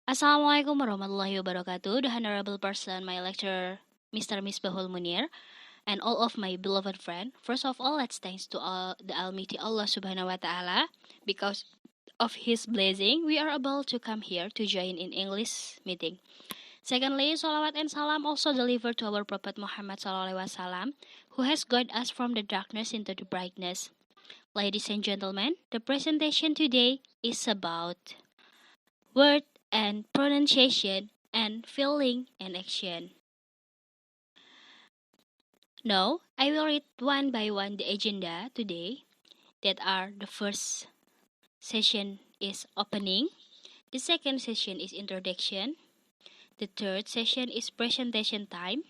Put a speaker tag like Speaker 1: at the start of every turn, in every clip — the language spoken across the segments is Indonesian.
Speaker 1: Assalamualaikum warahmatullahi wabarakatuh. The honorable person, my lecturer, Mr. Misbahul Munir, and all of my beloved friend. First of all, let's thanks to the Almighty Allah Subhanahu wa Taala, because of His blessing, we are able to come here to join in English meeting. Secondly, salawat and salam also delivered to our Prophet Muhammad SAW, who has guided us from the darkness into the brightness. Ladies and gentlemen, the presentation today is about word and pronunciation and feeling and action. Now, I will read one by one the agenda today. That are the first session is opening, the second session is introduction, the third session is presentation time,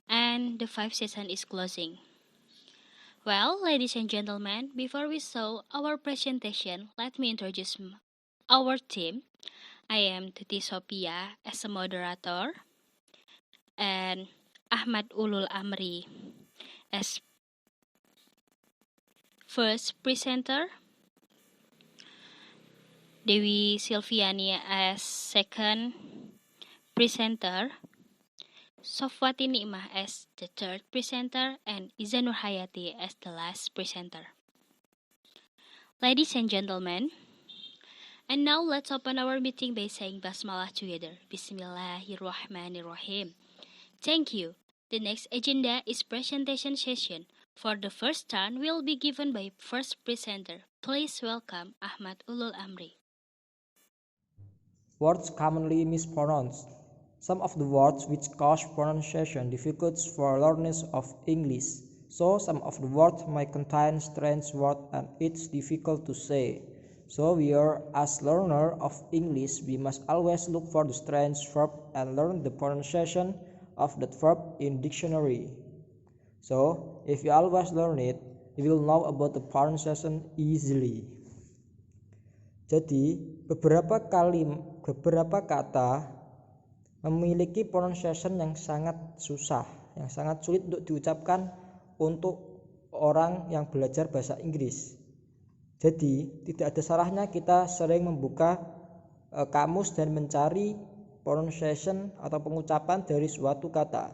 Speaker 1: and the fifth session is closing. Well, ladies and gentlemen, before we saw our presentation, let me introduce our team. I am Tuti Sopiyah as a moderator, and Ahmad Ulul Amri as first presenter, Dewi Silviani as second presenter, Shofwatin Nimah as the third presenter, and Izza Nurhayati as the last presenter. Ladies and gentlemen, and now let's open our meeting by saying Basmalah together. Bismillahirrahmanirrahim. Thank you. The next agenda is presentation session. For the first turn will be given by first presenter. Please welcome Ahmad Ulul Amri.
Speaker 2: Words commonly mispronounced. Some of the words which cause pronunciation difficulties for learners of English. So some of the words might contain strange words and it's difficult to say. So we are, as learner of English, we must always look for the strange verb and learn the pronunciation of that verb in dictionary. So if you always learn it, you will know about the pronunciation easily. Jadi beberapa kata memiliki pronunciation yang sangat susah, yang sangat sulit untuk diucapkan untuk orang yang belajar bahasa Inggris. Jadi tidak ada salahnya kita sering membuka kamus dan mencari pronunciation atau pengucapan dari suatu kata.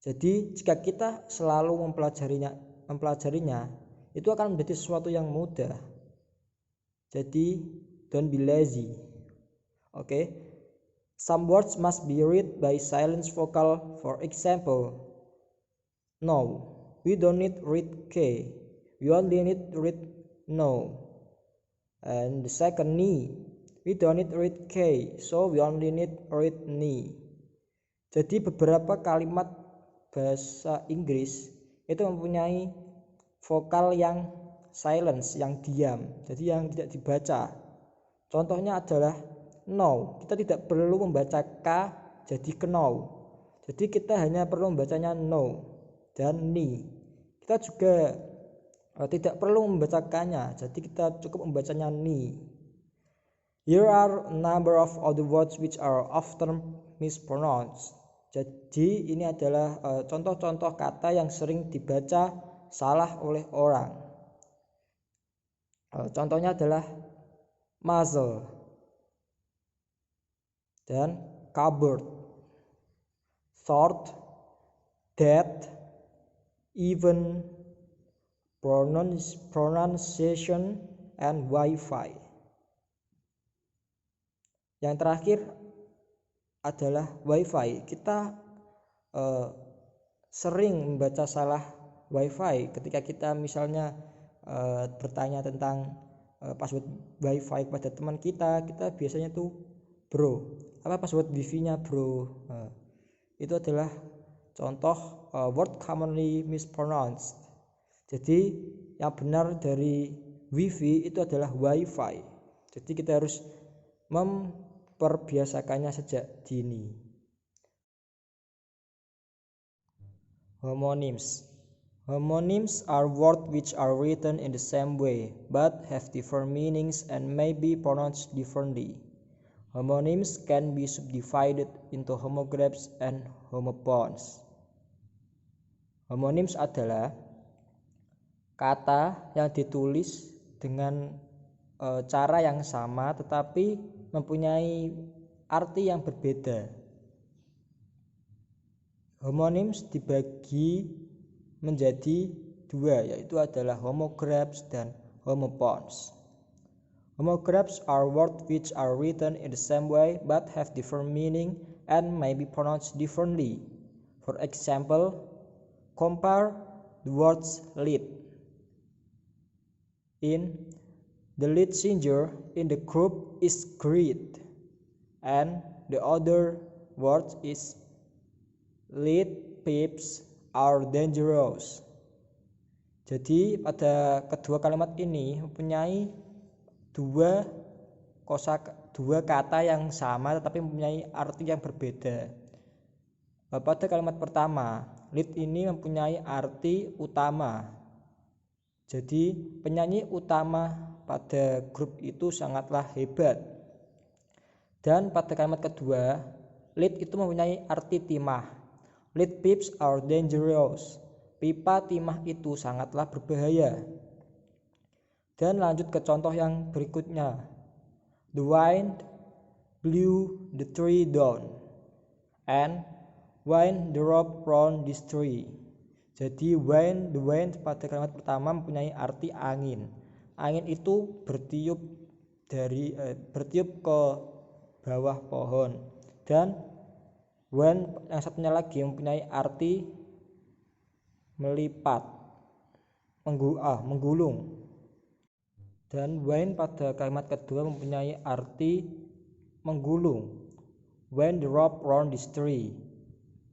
Speaker 2: Jadi jika kita selalu mempelajarinya, itu akan menjadi sesuatu yang mudah. Jadi don't be lazy. Okay. Some words must be read by silent vocal. For example, no, we don't need read K. We only need read no. And the second ni, we don't need read K, so we only need read ni. Jadi beberapa kalimat bahasa Inggris itu mempunyai vokal yang silence, yang diam, jadi yang tidak dibaca. Contohnya adalah no, kita tidak perlu membaca K jadi know. Jadi kita hanya perlu membacanya no dan ni. Kita juga tidak perlu membaca K-nya, jadi kita cukup membacanya ni. Here are a number of other words which are often mispronounced. Jadi ini adalah contoh-contoh kata yang sering dibaca salah oleh orang. Contohnya adalah muzzle dan cupboard, short, dead, even, pronunciation, and Wi-Fi. Yang terakhir adalah Wi-Fi. Kita sering membaca salah Wi-Fi ketika kita misalnya bertanya tentang password Wi-Fi kepada teman kita biasanya tuh bro, apa password wifi-nya bro. Itu adalah contoh word commonly mispronounced. Jadi yang benar dari wifi itu adalah Wi-Fi. Jadi kita harus memperbiasakannya sejak dini. Homonyms. Homonyms are words which are written in the same way but have different meanings and may be pronounced differently. Homonyms can be subdivided into homographs and homophones. Homonyms adalah kata yang ditulis dengan cara yang sama tetapi mempunyai arti yang berbeda. Homonyms dibagi menjadi dua, yaitu adalah homographs dan homophones. Homographs are words which are written in the same way but have different meaning and may be pronounced differently. For example, compare the words lead. In the lead singer in the group is great, and the other word is lead peeps are dangerous. Jadi pada kedua kalimat ini mempunyai dua kata yang sama tetapi mempunyai arti yang berbeda. Pada kalimat pertama, lead ini mempunyai arti utama. Jadi penyanyi utama pada grup itu sangatlah hebat. Dan pada kalimat kedua, lead itu mempunyai arti timah. Lead peeps are dangerous. Pipa timah itu sangatlah berbahaya. Dan lanjut ke contoh yang berikutnya. The wind blew the tree down, and wind drove round this tree. Jadi the wind pada kalimat pertama mempunyai arti angin. Angin itu bertiup ke bawah pohon. Dan wind yang satunya lagi mempunyai arti melipat, menggulung. Dan wind pada kalimat kedua mempunyai arti menggulung. Wind drove round this tree,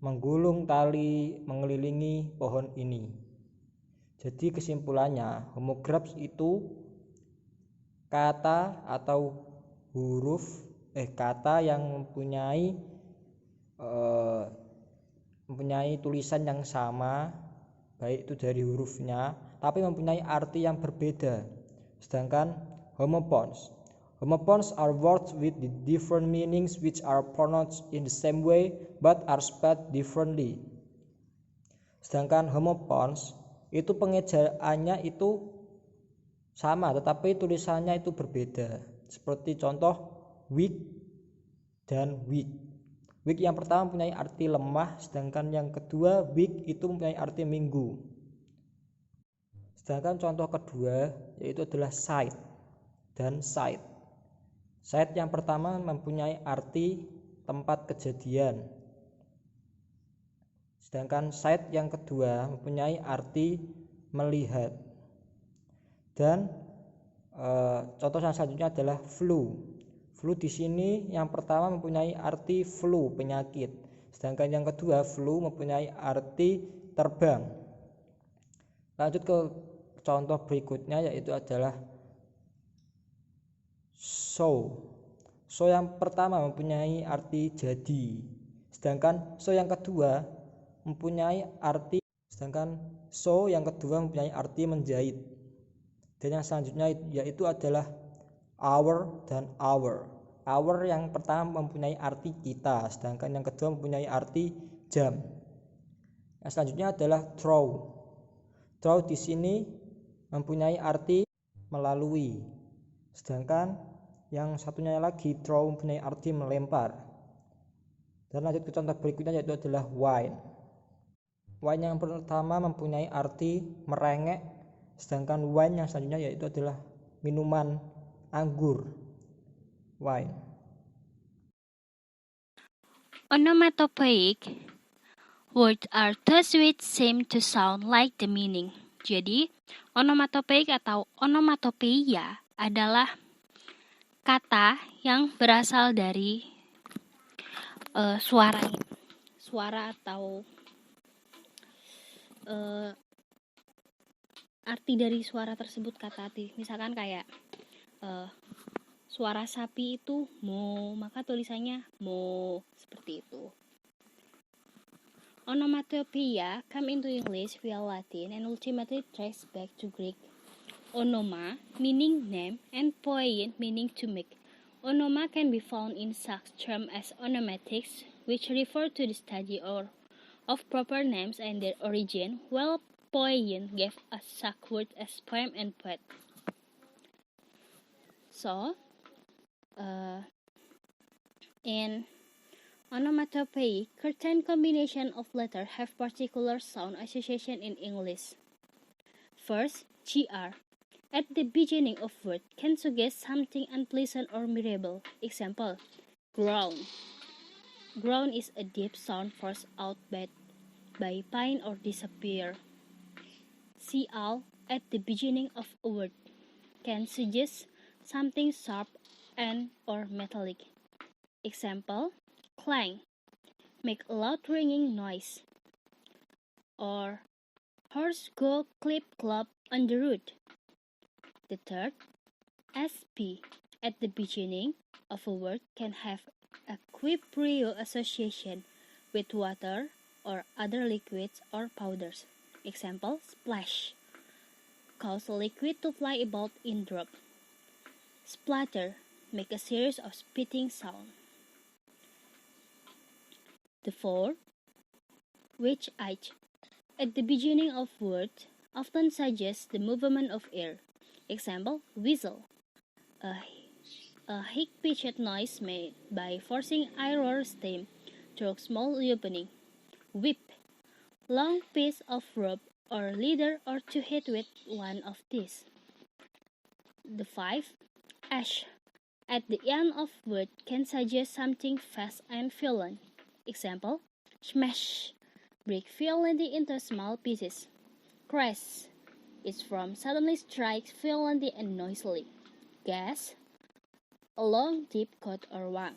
Speaker 2: menggulung tali mengelilingi pohon ini. Jadi kesimpulannya, homographs itu kata atau kata yang mempunyai tulisan yang sama, baik itu dari hurufnya, tapi mempunyai arti yang berbeda. Sedangkan homophones are words with different meanings which are pronounced in the same way but are spelled differently. Sedangkan homophones itu pengejaannya itu sama tetapi tulisannya itu berbeda. Seperti contoh weak dan week. Week yang pertama mempunyai arti lemah, sedangkan yang kedua week itu mempunyai arti minggu. Sedangkan contoh kedua yaitu adalah sight dan sight. Sight yang pertama mempunyai arti tempat kejadian. Sedangkan sight yang kedua mempunyai arti melihat. Dan contoh yang selanjutnya adalah flu. Flu di sini yang pertama mempunyai arti flu, penyakit. Sedangkan yang kedua flu mempunyai arti terbang. Lanjut ke contoh berikutnya yaitu adalah so. So yang pertama mempunyai arti jadi. Sedangkan so yang kedua mempunyai arti menjahit. Dan yang selanjutnya yaitu adalah hour dan hour. Hour yang pertama mempunyai arti kita, sedangkan yang kedua mempunyai arti jam. Yang selanjutnya adalah throw. Throw di sini mempunyai arti melalui. Sedangkan yang satunya lagi throw mempunyai arti melempar. Dan lanjut ke contoh berikutnya yaitu adalah wine. Wine yang pertama mempunyai arti merengek, sedangkan wine yang selanjutnya yaitu adalah minuman anggur. Wine.
Speaker 1: Onomatopoeic words are those which seem to sound like the meaning. Jadi, onomatopoeik atau onomatopeia adalah kata yang berasal dari suara atau arti dari suara tersebut, kata arti. Misalkan kayak suara sapi itu mo, maka tulisannya mo, seperti itu. Onomatopoeia come into English via Latin and ultimately trace back to Greek. Onoma, meaning name, and poiein, meaning to make. Onoma can be found in such terms as onomatics, which refer to the study of proper names and their origin, while poiein gave us such words as poem and poet. So, In onomatopoeia, certain combination of letters have particular sound association in English. First, gr. At the beginning of word can suggest something unpleasant or miserable. Example, groan. Groan is a deep sound forced out by pain or disappear. Cl at the beginning of a word can suggest something sharp and or metallic. Example, clang, make a loud ringing noise. Or horse go clip clop on the road. The third, sp at the beginning of a word can have a quibrio association with water or other liquids or powders. Example, splash, cause a liquid to fly about in drop. Splatter, make a series of spitting sound. The fourth, which at the beginning of words often suggests the movement of air. Example, whistle, a high-pitched noise made by forcing air or steam through small opening. Whip, long piece of rope or leather or to hit with one of these. The five, ash, at the end of word can suggest something fast and violent. Example, smash, break violently into small pieces. Crash is from suddenly strike violently and noisily. Gas, a long deep cut or wang.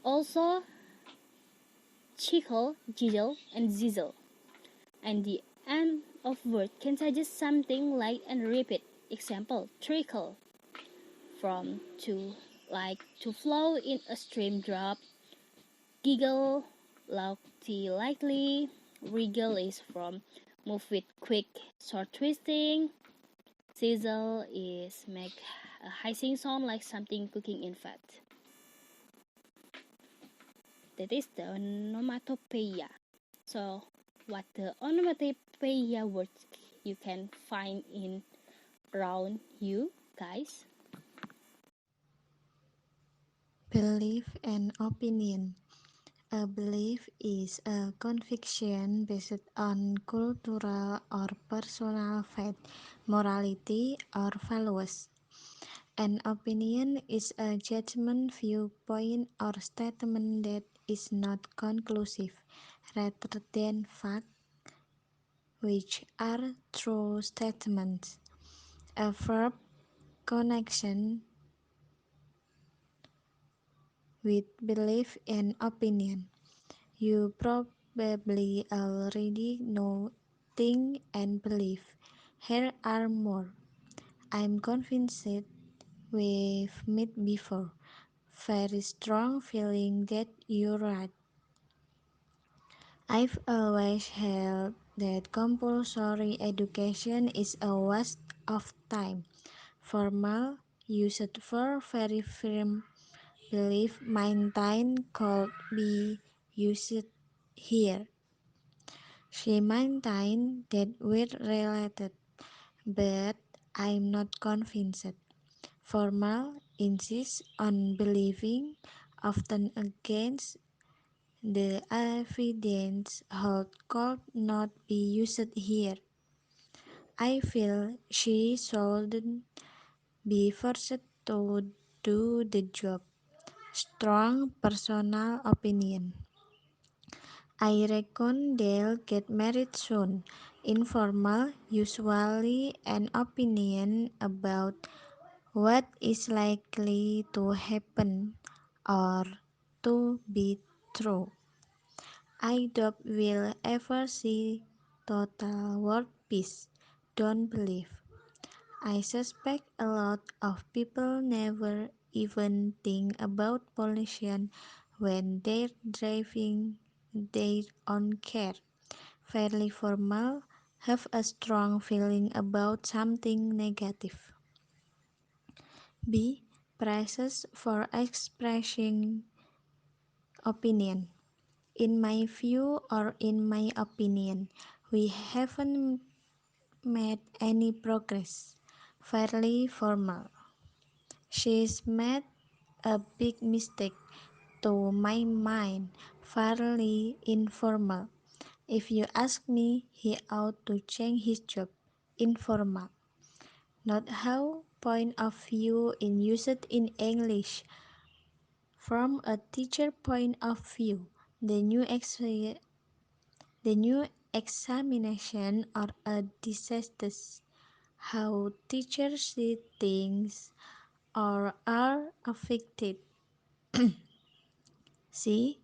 Speaker 1: Also, chickle, jizzle, and zizzle. And the end of word can suggest something light and repeat. Example, trickle, from to like to flow in a stream drop. Giggle, lightly. Wriggle is from move with quick short twisting. Sizzle is make a hissing sound like something cooking in fat. That is the onomatopoeia. So, what the onomatopoeia words you can find in around you, guys?
Speaker 3: Belief and opinion. A belief is a conviction based on cultural or personal faith, morality, or values. An opinion is a judgment, viewpoint, or statement that is not conclusive, rather than fact, which are true statements. A verb connection with belief and opinion. You probably already know, think, and believe. Here are more. I'm convinced we've met before. Very strong feeling that you're right. I've always held that compulsory education is a waste of time. Formal, used for very firm belief maintained could be used here. She maintained that we're related, but I'm not convinced. Formal insists on believing, often against the evidence held could not be used here. I feel she shouldn't be forced to do the job. Strong personal opinion. I reckon they'll get married soon. Informal, usually an opinion about what is likely to happen or to be true. I doubt we'll ever see total world peace. Don't believe. I suspect a lot of people never even think about pollution when they're driving their own car. Fairly formal, have a strong feeling about something negative. B. Prizes for expressing opinion. In my view or in my opinion, we haven't made any progress. Fairly formal. She's mad a big mistake, to my mind, fairly informal. If you ask me, he ought to change his job. Informal. Not how point of view in used in English. From a teacher point of view, the new examination or a disaster. How teachers see things or are affected. See,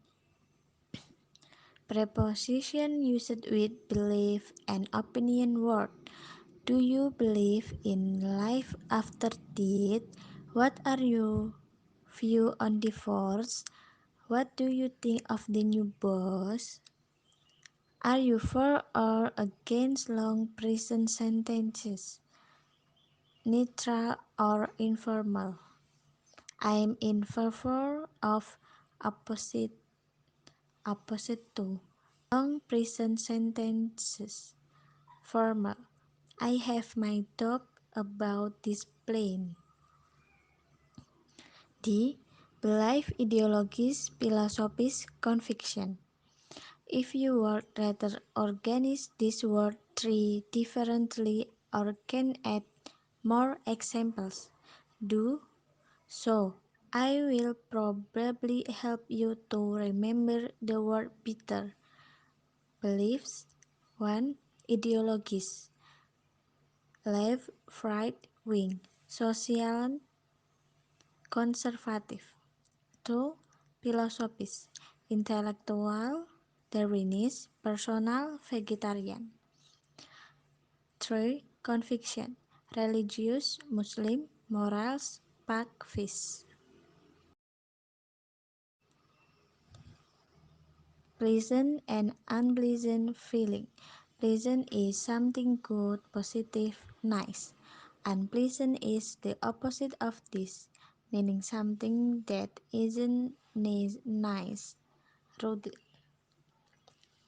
Speaker 3: preposition used with belief and opinion word. Do you believe in life after death? What are your view on divorce? What do you think of the new boss? Are you for or against long prison sentences? Neutral or informal? I am in favor of opposite to long prison sentences. Formal. I have my doubt about this plan. D. Belief, ideologies, philosophies, conviction. If you would rather organize this word three differently or can add more examples, do so. I will probably help you to remember the word better. Beliefs 1. Ideologies left, right wing, social, conservative. 2. Philosophies intellectual, Darwinist, personal, vegetarian. 3. Conviction religious, Muslim, morals, pacifist. Pleasant and unpleasant feeling. Pleasant is something good, positive, nice. Unpleasant is the opposite of this, meaning something that isn't nice. Rude.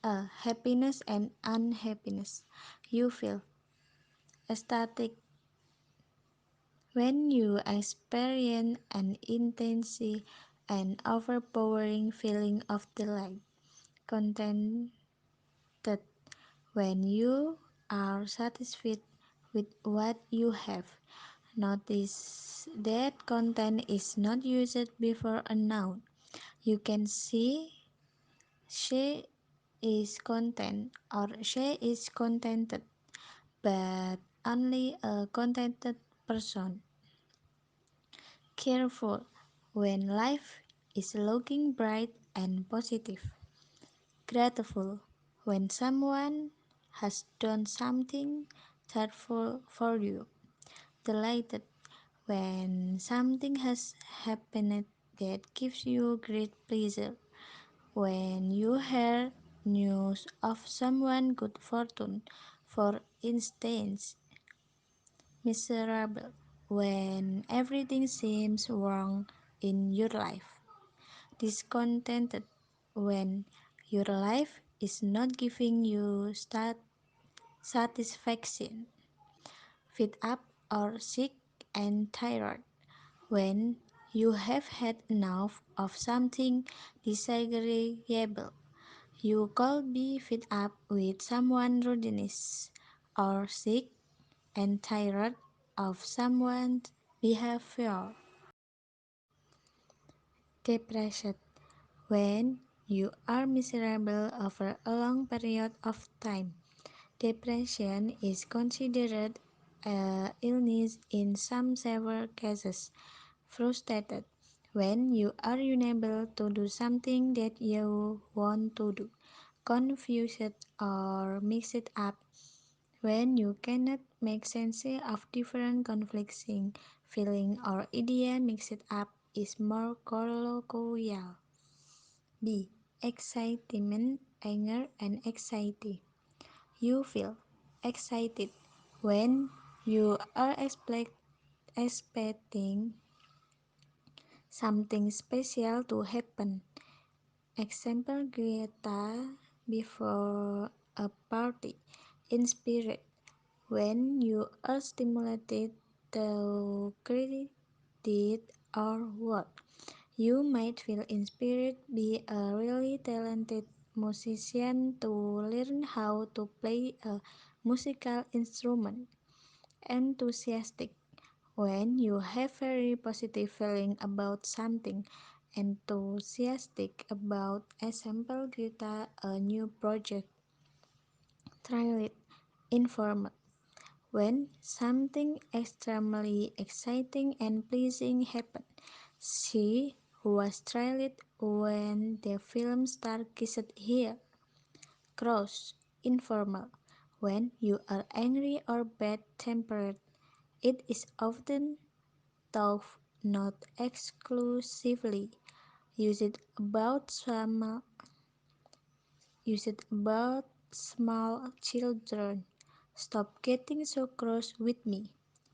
Speaker 3: Happiness and unhappiness. You feel ecstatic when you experience an intense and overpowering feeling of delight. Contented when you are satisfied with what you have. Notice that content is not used before a noun. You can see she is content or she is contented, but only a contented person. Careful when life is looking bright and positive. Grateful when someone has done something thoughtful for you. Delighted when something has happened that gives you great pleasure. When you hear news of someone good fortune, for instance, miserable when everything seems wrong in your life. Discontented when your life is not giving you satisfaction. Fed up or sick and tired when you have had enough of something disagreeable. You could be fed up with someone's rudeness or sick and tired of someone's behavior. Depressed when you are miserable over a long period of time. Depression is considered a illness in some severe cases. Frustrated when you are unable to do something that you want to do. Confused or mixed up when you cannot make sense of different conflicting feelings or ideas mixed up is more colloquial. B. Excitement, anger, and anxiety. You feel excited when you are expecting something special to happen. Example Greta before a party. Inspired when you are stimulated to deed, or word. You might feel inspired by a really talented musician to learn how to play a musical instrument. Enthusiastic when you have very positive feeling about something. Enthusiastic about example Greta a new project. Trial it. Informal when something extremely exciting and pleasing happened. She was thrilled when the film star kissed her. Cross. Informal when you are angry or bad-tempered. It is often, though not exclusively, used about small children. Stop getting so cross with me.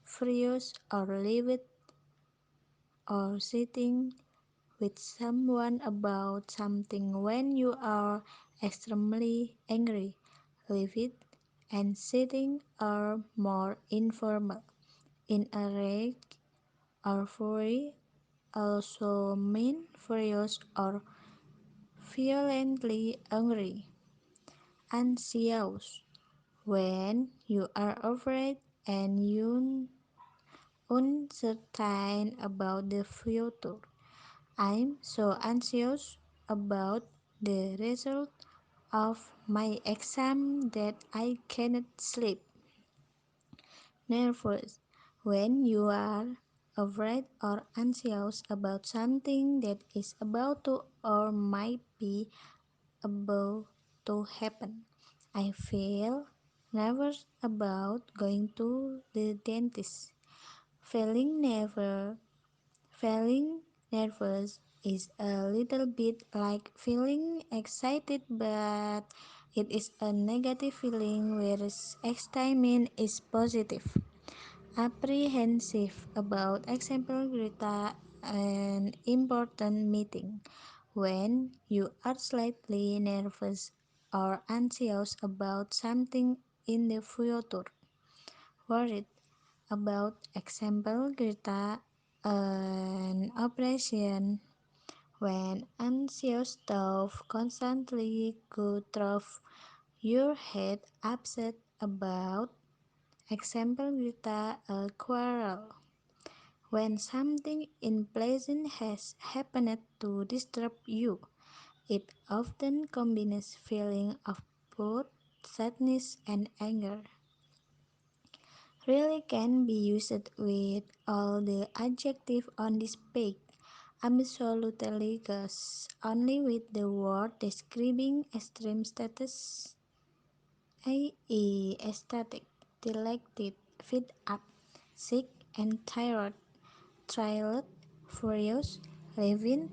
Speaker 3: Furious or livid or sitting with someone about something when you are extremely angry. Livid and sitting are more informal. In a rage or fury also mean furious or violently angry. Anxious when you are afraid and uncertain about the future. I'm so anxious about the result of my exam that I cannot sleep. Nervous when you are afraid or anxious about something that is about to or might be about to happen. I feel nervous about going to the dentist. Feeling nervous is a little bit like feeling excited, but it is a negative feeling, whereas excitement is positive. Apprehensive about example Greta an important meeting. When you are slightly nervous or anxious about something in the future. Worried about example Greta an operation. When anxious thoughts constantly go through your head, upset about example Greta a quarrel. When something unpleasant has happened to disturb you, it often combines feeling of both sadness and anger. Really can be used with all the adjectives on this page. Absolutely goes only with the word describing extreme status, i.e. ecstatic, delighted, fed up, sick and tired, thrilled, furious, livid,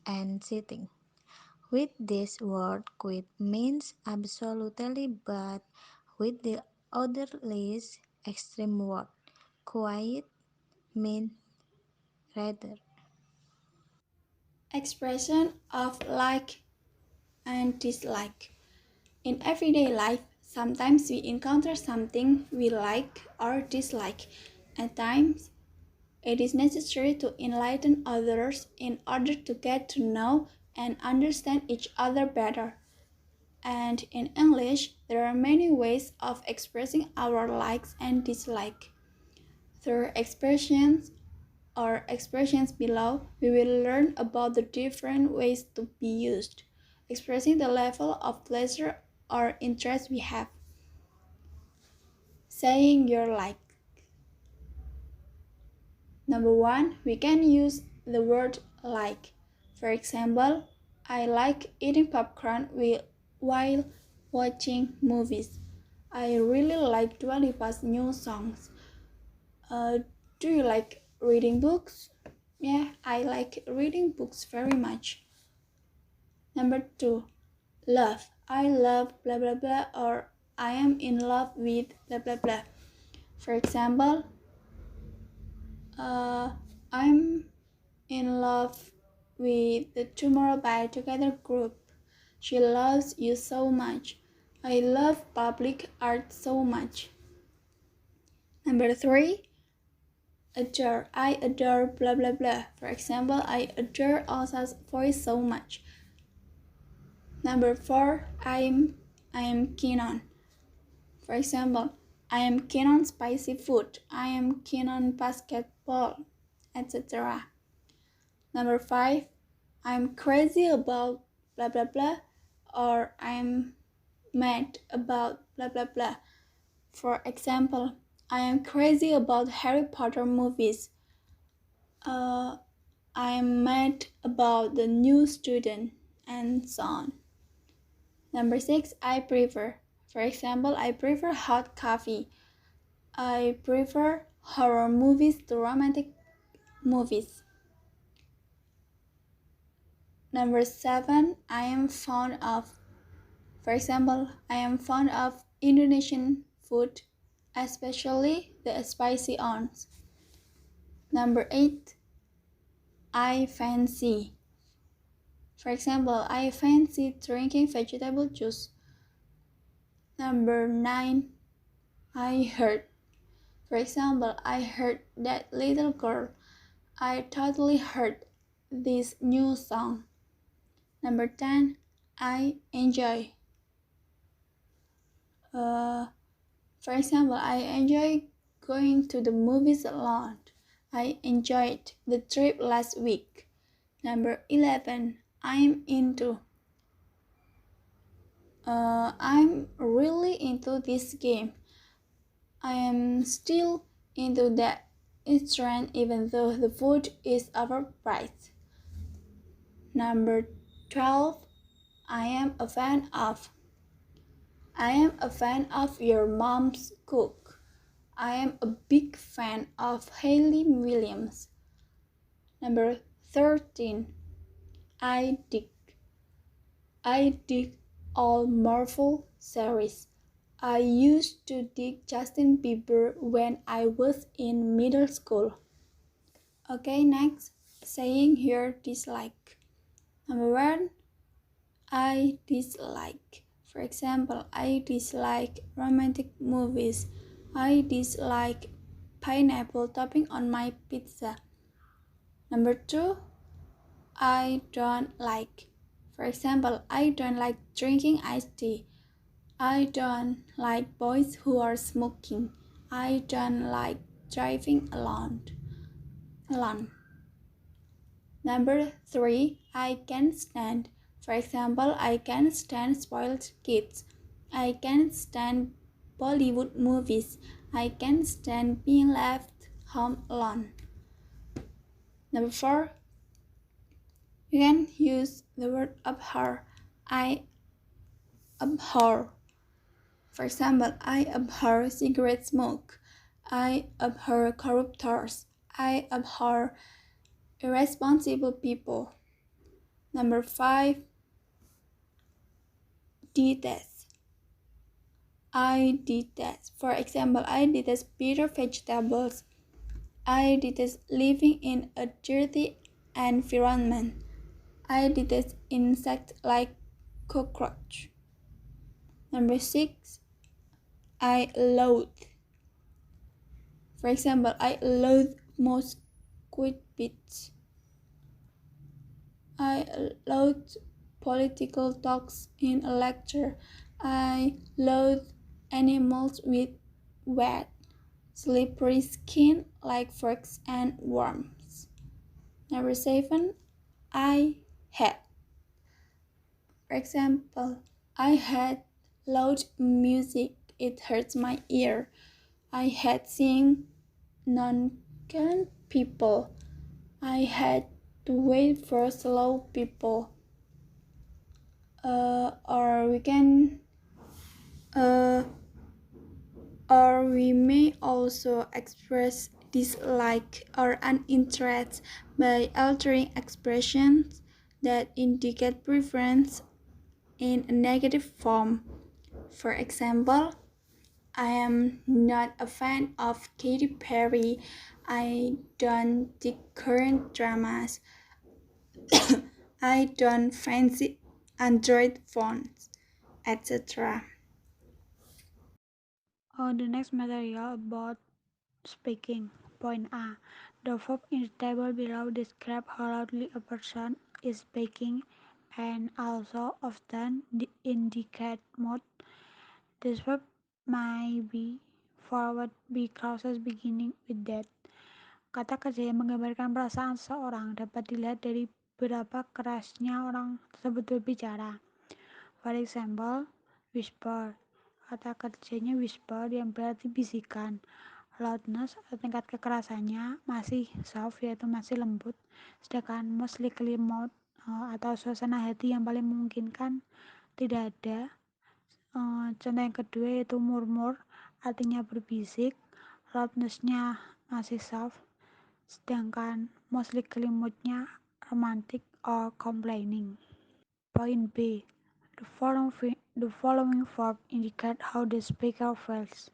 Speaker 3: and sitting. With this word, quit means absolutely, but with the other less extreme word, quiet means rather.
Speaker 4: Expression of like and dislike. In everyday life, sometimes we encounter something we like or dislike. At times, it is necessary to enlighten others in order to get to know and understand each other better. And in English, there are many ways of expressing our likes and dislikes. Through expressions or expressions below, we will learn about the different ways to be used, expressing the level of pleasure or interest we have. Saying your like. Number one, we can use the word like. For example, I like eating popcorn while watching movies. I really like Dua Lipa's new songs. Do you like reading books? Yeah, I like reading books very much. Number two, love. I love blah blah blah, or I am in love with blah blah blah. For example, I'm in love with the Tomorrow by Together group. She loves you so much. I love public art so much. Number three, adore. I adore blah blah blah. For example, I adore Elsa's voice so much. Number 4, I am keen on. For example, I am keen on spicy food. I am keen on basketball, etc. Number 5, I'm crazy about blah blah blah, or I'm mad about blah blah blah. For example, I am crazy about Harry Potter movies. I am mad about the new student, and so on. Number 6, I prefer. For example, I prefer hot coffee. I prefer horror movies to romantic movies. Number 7, I am fond of. For example, I am fond of Indonesian food, especially the spicy ones. Number 8, I fancy. For example, I fancy drinking vegetable juice. Number 9, I heard. For example, I heard that little girl. I totally heard this new song. Number 10, I enjoy. For example, I enjoy going to the movies a lot. I enjoyed the trip last week. Number 11, I'm into. I'm really into this game. I am still into that restaurant even though the food is overpriced. Number 12, I am a fan of. I am a fan of your mom's cook. I am a big fan of Hayley Williams. Number 13, I dig. I dig all Marvel series. I used to dig Justin Bieber when I was in middle school. Okay, next, saying your dislike. Number 1, I dislike. For example, I dislike romantic movies. I dislike pineapple topping on my pizza. Number 2, I don't like. For example, I don't like drinking iced tea. I don't like boys who are smoking. I don't like driving alone. Number 3, I can stand. For example, I can stand spoiled kids. I can stand Bollywood movies. I can stand being left home alone. Number 4, you can use the word abhor. I abhor. For example, I abhor cigarette smoke. I abhor corruptors. I abhor irresponsible people. Number 5, detest. I detest. For example, I detest bitter vegetables. I detest living in a dirty environment. I detest insects like cockroach. Number 6, I loathe. For example, I loathe mosquitoes. I loathe political talks in a lecture. I loathe animals with wet, slippery skin like frogs and worms. Number 7, I hate. For example, I hate loud music. It hurts my ear. I hate seeing nonchalant people. I hate to wait for slow people. Or we may also express dislike or uninterest by altering expressions that indicate preference in a negative form. For example, I am not a fan of Katy Perry. I don't dig current dramas. I don't fancy Android phones, etc.
Speaker 5: The next material about speaking. Point A. The verb in the table below describe how loudly a person is speaking and also often indicate mood. This verb may be forward be clauses beginning with that. Kata kerja yang menggambarkan perasaan seseorang dapat dilihat dari berapa kerasnya orang tersebut berbicara. For example, whisper. Kata kerjanya whisper yang berarti bisikan. Loudness atau tingkat kekerasannya masih soft yaitu masih lembut. Sedangkan most likely mood atau suasana hati yang paling memungkinkan tidak ada. Contoh yang kedua yaitu murmur, artinya berbisik. Loudnessnya masih soft. Sedangkan most likely moodnya romantic or complaining. Point B. The following verb indicate how the speaker feels.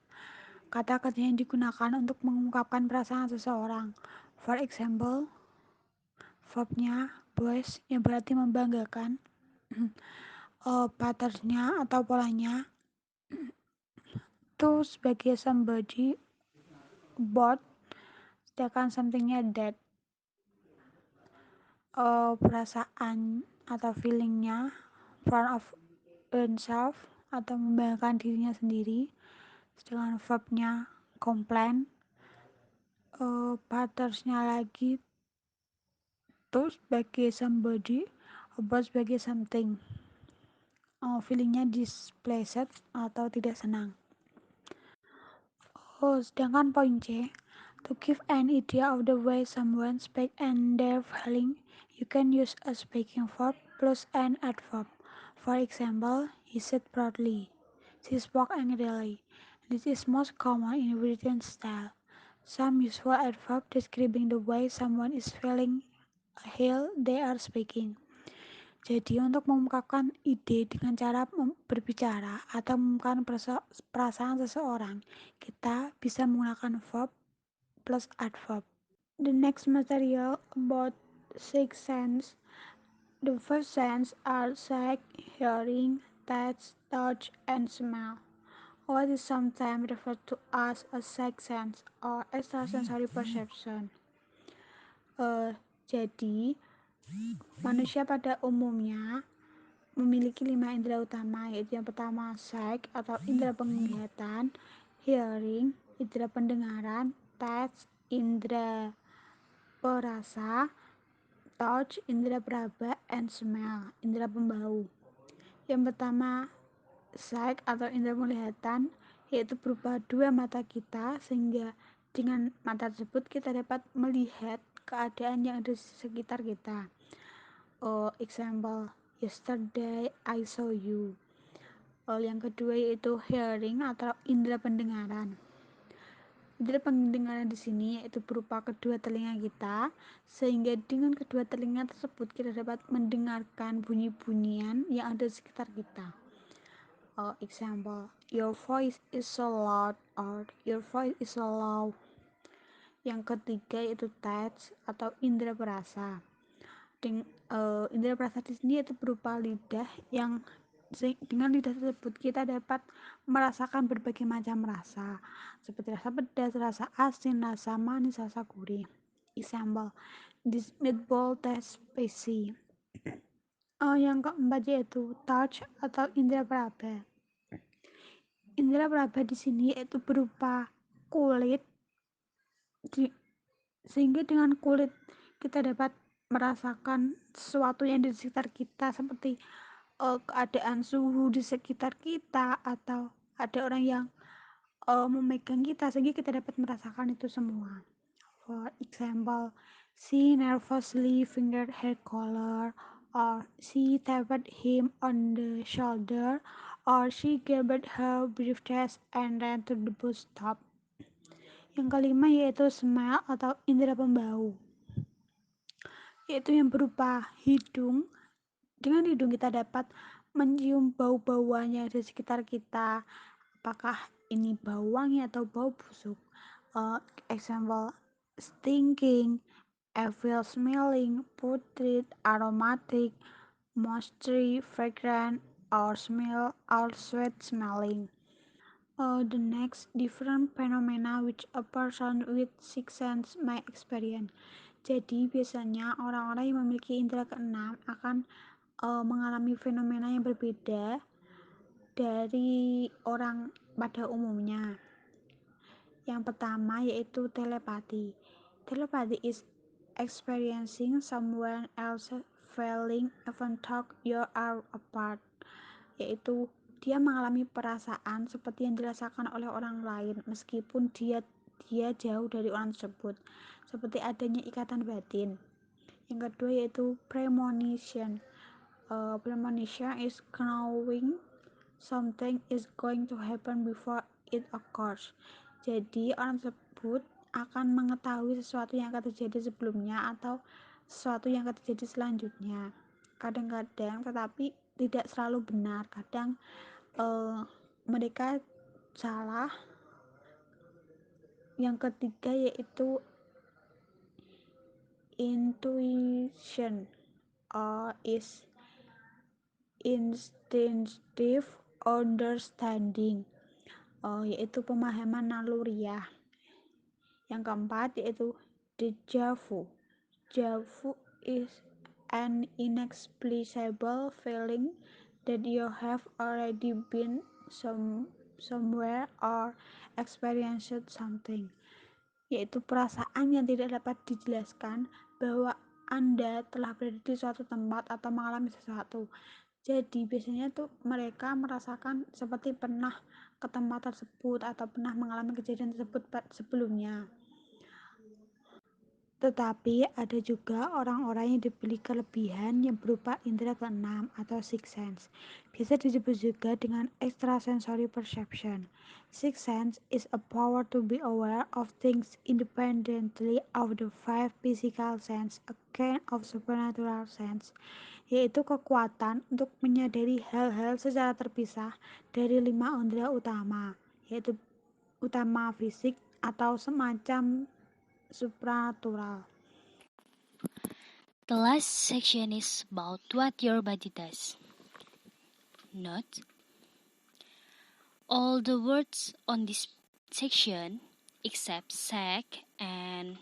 Speaker 5: Kata kerja yang digunakan untuk mengungkapkan perasaan seseorang. For example, verbnya boast yang berarti membanggakan. Patternsnya atau polanya to sebagai somebody about, sedangkan somethingnya that. Perasaan atau feelingnya proud of oneself atau membanggakan dirinya sendiri, sedangkan verbnya complain. Patternsnya lagi to sebagai somebody, about sebagai something. Feelingnya displeased atau tidak senang. Sedangkan point C, to give an idea of the way someone speaks and their feeling, you can use a speaking verb plus an adverb. For example, he said proudly. She spoke angrily. This is most common in written style. Some useful adverb describing the way someone is feeling while they are speaking. Jadi untuk mengungkapkan ide dengan cara berbicara atau mengungkapkan perasaan seseorang, kita bisa menggunakan verb plus adverb. The next material about six sense. The first sense are sight, hearing, taste, touch, and smell. What is sometimes referred to as a sixth sense or extrasensory perception. Jadi manusia pada umumnya memiliki 5 indera utama, yaitu yang pertama sight atau indera penglihatan, hearing indera pendengaran, taste indera perasa, touch indera peraba, and smell indera pembau. Yang pertama sight atau indera penglihatan yaitu berupa dua mata kita, sehingga dengan mata tersebut kita dapat melihat keadaan yang ada di sekitar kita. Example, yesterday I saw you. Yang kedua yaitu hearing atau indera pendengaran. Indera pendengaran di sini yaitu berupa kedua telinga kita, sehingga dengan kedua telinga tersebut kita dapat mendengarkan bunyi-bunyian yang ada di sekitar kita. Example, your voice is so loud or your voice is so low. Yang ketiga yaitu taste atau indera perasa. Indera perasa di sini yaitu berupa lidah, yang dengan lidah tersebut kita dapat merasakan berbagai macam rasa, seperti rasa pedas, rasa asin, rasa manis, rasa gurih. Example, this meatball tastes spicy. Yang keempat yaitu touch atau indera peraba. Indera peraba di sini yaitu berupa kulit, sehingga dengan kulit kita dapat merasakan sesuatu yang di sekitar kita, seperti keadaan suhu di sekitar kita atau ada orang yang memegang kita, sehingga kita dapat merasakan itu semua. For example, she nervously fingered her collar, or she tapped him on the shoulder, or she grabbed her briefcase and ran to the bus stop. Yang kelima yaitu smell atau indera pembau, yaitu yang berupa hidung. Dengan hidung kita dapat mencium bau-bauan yang ada di sekitar kita, apakah ini bau wangi atau bau busuk. Example, stinking, evil smelling, putrid, aromatic, musty, fragrant, or smell or sweet smelling. The next different phenomena which a person with sixth sense may experience. Jadi biasanya orang-orang yang memiliki indera keenam akan mengalami fenomena yang berbeda dari orang pada umumnya. Yang pertama yaitu telepati. Telepati is experiencing someone else's feeling even though you are apart. Yaitu dia mengalami perasaan seperti yang dirasakan oleh orang lain meskipun dia jauh dari orang tersebut, seperti adanya ikatan batin. Yang kedua yaitu premonition. Premonition is knowing something is going to happen before it occurs. Jadi orang tersebut akan mengetahui sesuatu yang akan terjadi sebelumnya atau sesuatu yang akan terjadi selanjutnya. Kadang-kadang tetapi tidak selalu benar. Kadang mereka salah. Yang ketiga yaitu intuition is instinctive understanding, yaitu pemahaman naluriah. Yang keempat yaitu deja vu. Deja vu is an inexplicable feeling that you have already been somewhere or experienced something, yaitu perasaan yang tidak dapat dijelaskan bahwa Anda telah berada di suatu tempat atau mengalami sesuatu. Jadi biasanya tuh mereka merasakan seperti pernah ke tempat tersebut atau pernah mengalami kejadian tersebut sebelumnya. Tetapi ada juga orang-orang yang diberi kelebihan yang berupa indera keenam atau sixth sense. Biasa disebut juga dengan extrasensory perception. Sixth sense is a power to be aware of things independently of the five physical sense, a kind of supernatural sense, yaitu kekuatan untuk menyadari hal-hal secara terpisah dari 5 indera utama, yaitu utama fisik atau semacam supranatural.
Speaker 1: The last section is about what your body does. Note: all the words on this section, except sack and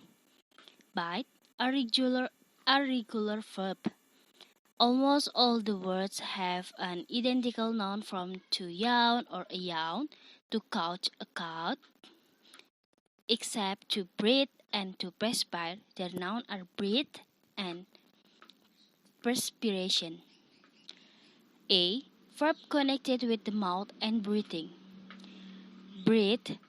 Speaker 1: bite, are regular verb. Almost all the words have an identical noun, from to yawn or a yawn, to couch a couch. Except to breathe and to perspire, their nouns are breathe and perspiration. A. Verb connected with the mouth and breathing. Breathe.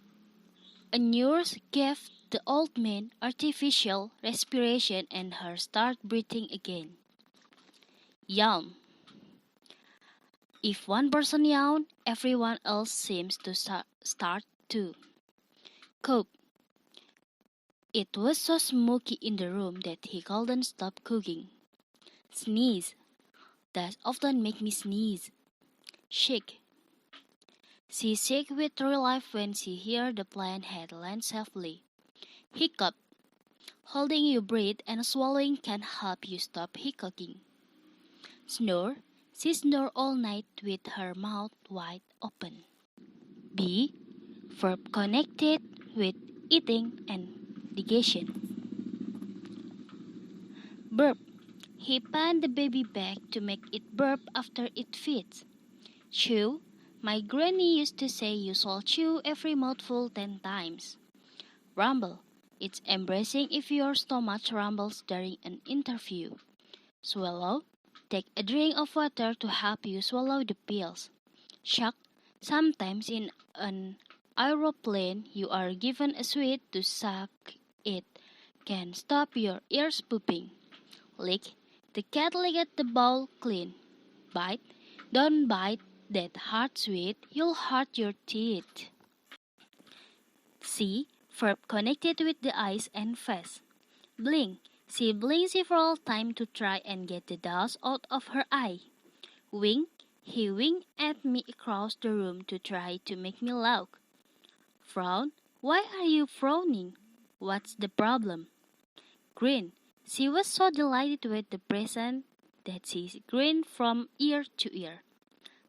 Speaker 1: A nurse gave the old man artificial respiration and her start breathing again. Yawn. If one person yawn, everyone else seems to start too. Cook. It was so smoky in the room that he couldn't stop cooking. Sneeze. That often make me sneeze. Shake. She shook with relief when she heard the plane had landed safely. Hiccup. Holding your breath and swallowing can help you stop hiccuping. Snore. She snored all night with her mouth wide open. B. Verb connected with eating and digestion. Burp. He panned the baby back to make it burp after it feeds. Chew. My granny used to say you should chew every mouthful 10 times. Rumble. It's embarrassing if your stomach rumbles during an interview. Swallow. Take a drink of water to help you swallow the pills. Shock. Sometimes in an aeroplane you are given a sweet to suck. It can stop your ears pooping. Lick. The cat licked the bowl clean. Bite. Don't bite that hard sweet, you'll hurt your teeth. C. Verb connected with the eyes and face. Blink. She blinked several times to try and get the dust out of her eye. Wink. He winked at me across the room to try to make me laugh. Frown. Why are you frowning? What's the problem? Grin. She was so delighted with the present that she grinned from ear to ear.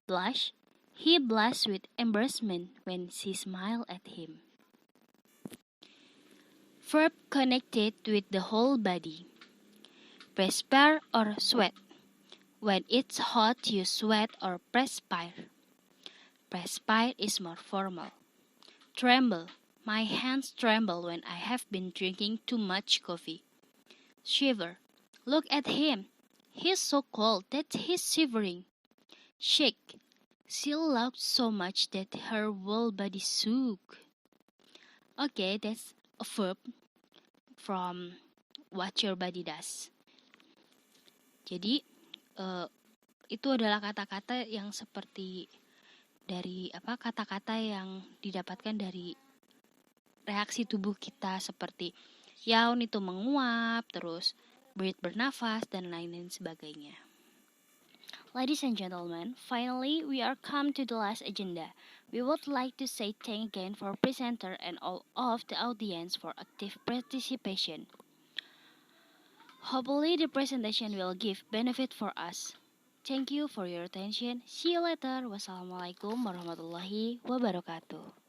Speaker 1: Blush. He blushed with embarrassment when she smiled at him. Verb connected with the whole body. Perspire or sweat. When it's hot, you sweat or perspire. Perspire is more formal. Tremble. My hands tremble when I have been drinking too much coffee. Shiver. Look at him. He's so cold that he's shivering. Shake. She laughed so much that her whole body shook. Okay, that's a verb from what your body does. Jadi, itu adalah kata-kata yang seperti dari kata-kata yang didapatkan dari reaksi tubuh kita, seperti yaun itu menguap, terus breathe bernafas, dan lain-lain sebagainya. Ladies and gentlemen, finally we are come to the last agenda. We would like to say thank again for presenter and all of the audience for active participation. Hopefully the presentation will give benefit for us. Thank you for your attention. See you later. Wassalamualaikum warahmatullahi wabarakatuh.